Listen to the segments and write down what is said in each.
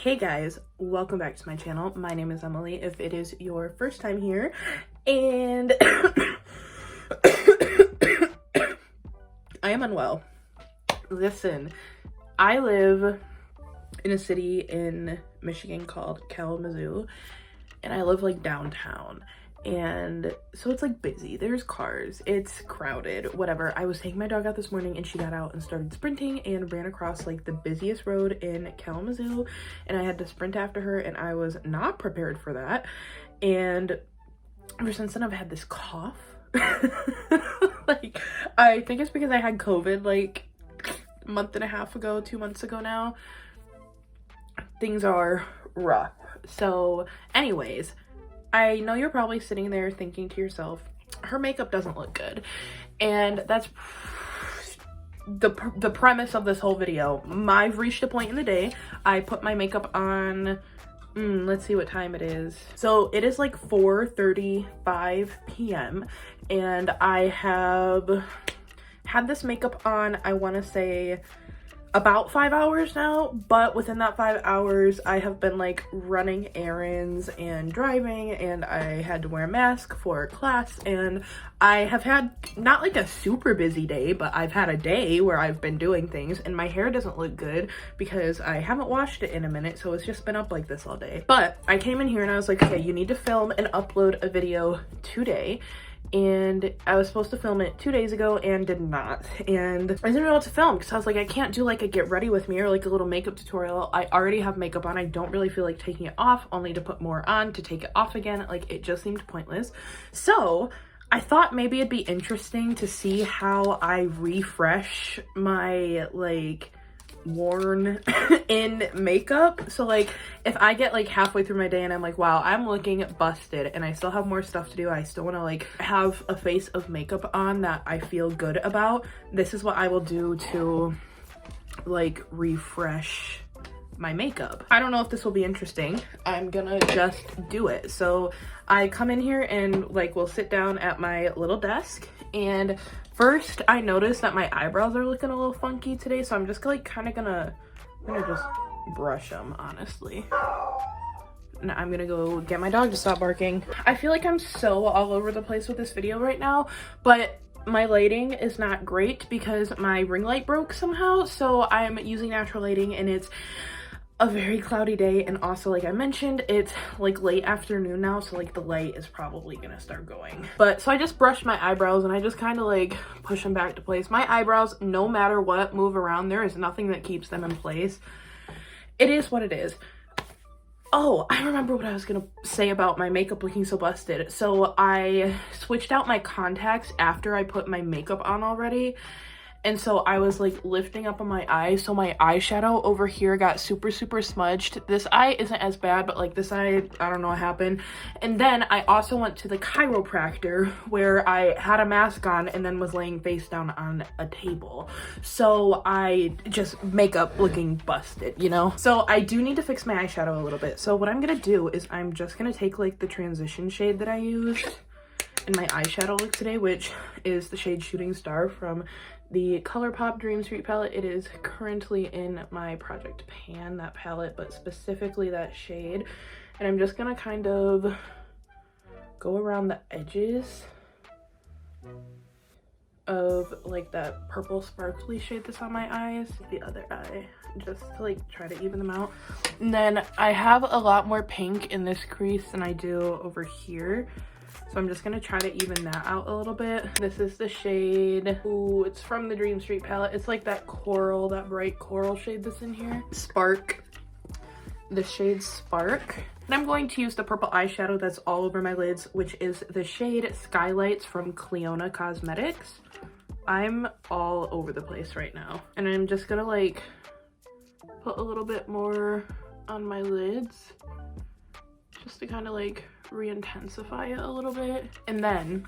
Hey guys, welcome back to my channel. My name is Emily if it is your first time here, and I am unwell. Listen, I live in a city in Michigan called Kalamazoo, and I live like downtown, and so it's like busy. There's cars, it's crowded, whatever. I was taking my dog out this morning and she got out and started sprinting and ran across like the busiest road in Kalamazoo, and I had to sprint after her, and I was not prepared for that. And ever since then I've had this cough. Like, I think it's because I had COVID like a month and a half ago, 2 months ago now. Things are rough. So anyways, I know you're probably sitting there thinking to yourself, her makeup doesn't look good. And that's the premise of this whole video. I've reached a point in the day. I put my makeup on, let's see what time it is. So it is like 4:35 p.m. and I have had this makeup on, I want to say, about 5 hours now, but within that 5 hours I have been like running errands and driving, and I had to wear a mask for class, and I have had not like a super busy day, but I've had a day where I've been doing things, and my hair doesn't look good because I haven't washed it in a minute, so it's just been up like this all day. But I came in here and I was like, okay, you need to film and upload a video today. And I was supposed to film it 2 days ago and did not, and I didn't know what to film because I was like, I can't do like a get ready with me or like a little makeup tutorial. I already have makeup on. I don't really feel like taking it off, only to put more on to take it off again. Like, it just seemed pointless. So I thought maybe it'd be interesting to see how I refresh my like worn in makeup. So like, if I get like halfway through my day and I'm like, wow, I'm looking busted and I still have more stuff to do, I still want to like have a face of makeup on that I feel good about, this is what I will do to like refresh my makeup. I don't know if this will be interesting. I'm gonna just do it. So I come in here and like will sit down at my little desk, and first I noticed that my eyebrows are looking a little funky today, so I'm just like kind of gonna just brush them, honestly. And I'm gonna go get my dog to stop barking. I feel like I'm so all over the place with this video right now, but my lighting is not great because my ring light broke somehow, so I'm using natural lighting, and it's a very cloudy day, and also, like I mentioned, it's like late afternoon now, so like the light is probably gonna start going. But so I just brushed my eyebrows and I just kind of like push them back to place. My eyebrows, no matter what, move around. There is nothing that keeps them in place. It is what it is. Oh, I remember what I was gonna say about my makeup looking so busted. So I switched out my contacts after I put my makeup on already. And so I was like lifting up on my eyes, so my eyeshadow over here got super smudged. This eye isn't as bad, but like this eye, I don't know what happened. And then I also went to the chiropractor where I had a mask on and then was laying face down on a table. So I just makeup looking busted, you know? So I do need to fix my eyeshadow a little bit. So what I'm gonna do is I'm just gonna take like the transition shade that I used in my eyeshadow look today, which is the shade Shooting Star from the Colourpop Dream Street palette. It is currently in my Project Pan, that palette, but specifically that shade. And I'm just gonna kind of go around the edges of like that purple sparkly shade that's on my eyes, the other eye, just to like try to even them out. And then I have a lot more pink in this crease than I do over here, so I'm just gonna try to even that out a little bit. This is the shade, ooh, it's from the Dream Street palette. It's like that coral, that bright coral shade that's in here. Spark, the shade Spark. And I'm going to use the purple eyeshadow that's all over my lids, which is the shade Skylights from Cleona Cosmetics. I'm all over the place right now. And I'm just gonna like put a little bit more on my lids just to kind of like re-intensify it a little bit. And then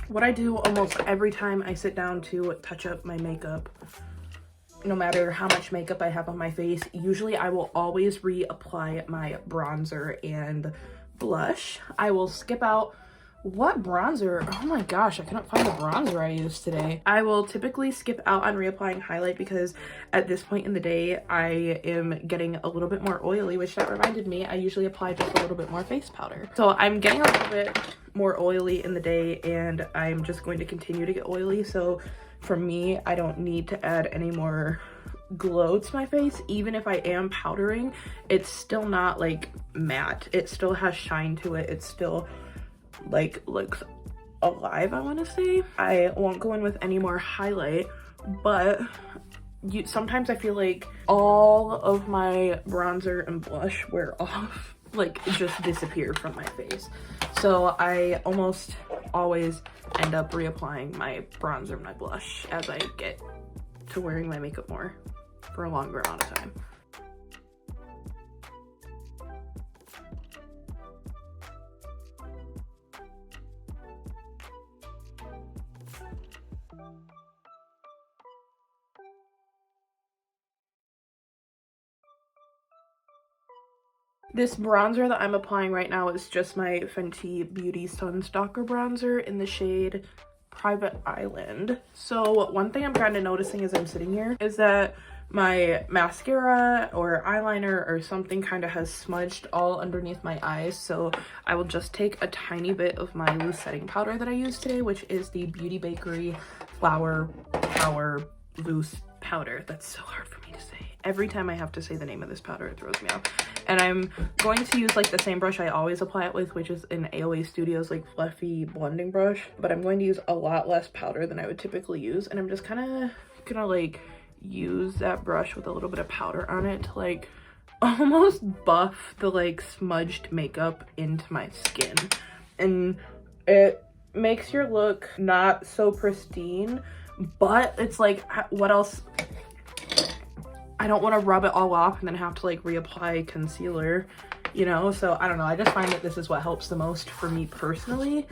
what I do almost every time I sit down to touch up my makeup, no matter how much makeup I have on my face, usually I will always reapply my bronzer and blush. I will skip out what bronzer? Oh my gosh, I couldn't find the bronzer I used today. I will typically skip out on reapplying highlight because at this point in the day, I am getting a little bit more oily, which that reminded me, I usually apply just a little bit more face powder. So I'm getting a little bit more oily in the day and I'm just going to continue to get oily. So for me, I don't need to add any more glow to my face. Even if I am powdering, it's still not like matte. It still has shine to it. It still like looks alive, I want to say. I won't go in with any more highlight, but sometimes I feel like all of my bronzer and blush wear off, like just disappear from my face. So I almost always end up reapplying my bronzer and my blush as I get to wearing my makeup more for a longer amount of time. This bronzer that I'm applying right now is just my Fenty Beauty Sun Stalker bronzer in the shade Private Island. So one thing I'm kind of noticing as I'm sitting here is that my mascara or eyeliner or something kind of has smudged all underneath my eyes. So I will just take a tiny bit of my loose setting powder that I used today, which is the Beauty Bakery Flower Power Loose Powder. That's so hard for me to say. Every time I have to say the name of this powder, it throws me off. And I'm going to use like the same brush I always apply it with, which is an AOA Studios like fluffy blending brush. But I'm going to use a lot less powder than I would typically use. And I'm just kind of gonna like use that brush with a little bit of powder on it to like almost buff the like smudged makeup into my skin. And it makes your look not so pristine, but it's like, what else? I don't want to rub it all off and then have to like reapply concealer, you know? So I don't know, I just find that this is what helps the most for me personally.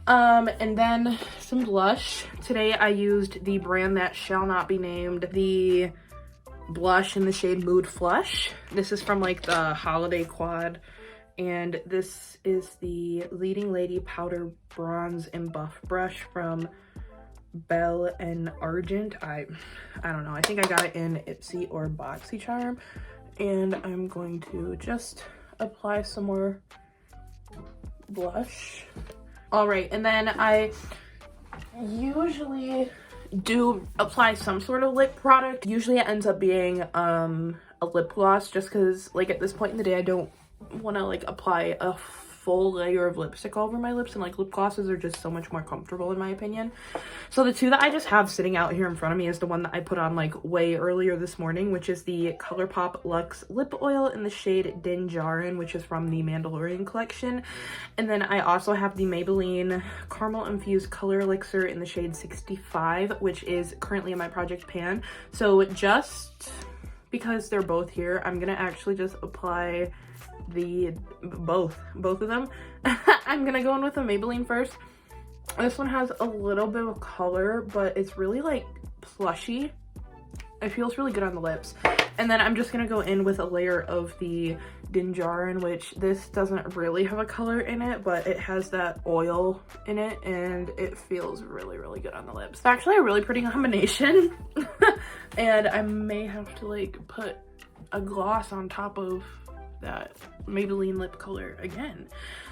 And then some blush. Today I used the brand that shall not be named, the blush in the shade Mood Flush. This is from like the holiday quad, and this is the Leading Lady Powder Bronze and Buff brush from Belle and Argent. I don't know, I think I got it in Ipsy or BoxyCharm, and I'm going to just apply some more blush. All right, and then I usually do apply some sort of lip product. Usually it ends up being a lip gloss, just because like at this point in the day I don't want to like apply a full layer of lipstick all over my lips, and like lip glosses are just so much more comfortable in my opinion. So the two that I just have sitting out here in front of me is the one that I put on like way earlier this morning, which is the Colourpop Luxe Lip Oil in the shade Dinjarin, which is from the Mandalorian collection. And then I also have the Maybelline Caramel Infused Color Elixir in the shade 65, which is currently in my project pan. So just because they're both here, I'm gonna actually just apply both of them. I'm gonna go in with the Maybelline first. This one has a little bit of color, but it's really like plushy. It feels really good on the lips. And then I'm just gonna go in with a layer of the Dinjarin, which this doesn't really have a color in it, but it has that oil in it and it feels really, really good on the lips. It's actually a really pretty combination. And I may have to like put a gloss on top of that Maybelline lip color again.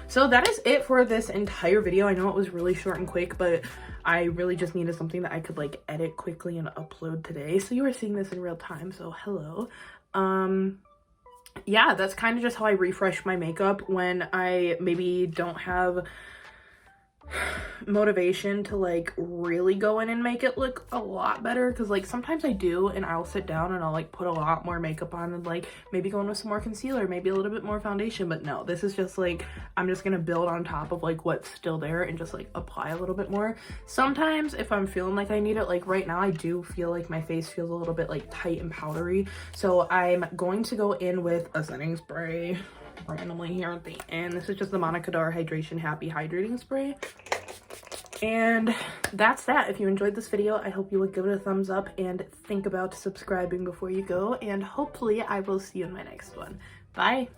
So that is it for this entire video. I know it was really short and quick, but I really just needed something that I could like edit quickly and upload today. So you are seeing this in real time, so hello. Yeah, that's kind of just how I refresh my makeup when I maybe don't have motivation to like really go in and make it look a lot better, because like sometimes I do and I'll sit down and I'll like put a lot more makeup on and like maybe go in with some more concealer, maybe a little bit more foundation. But no, this is just like I'm just gonna build on top of like what's still there and just like apply a little bit more. Sometimes if I'm feeling like I need it, like right now I do feel like my face feels a little bit like tight and powdery, so I'm going to go in with a setting spray randomly here at the end. This is just the Monica Dar Hydration Happy Hydrating Spray. And that's that. If you enjoyed this video, I hope you would give it a thumbs up and think about subscribing before you go, and hopefully I will see you in my next one. Bye!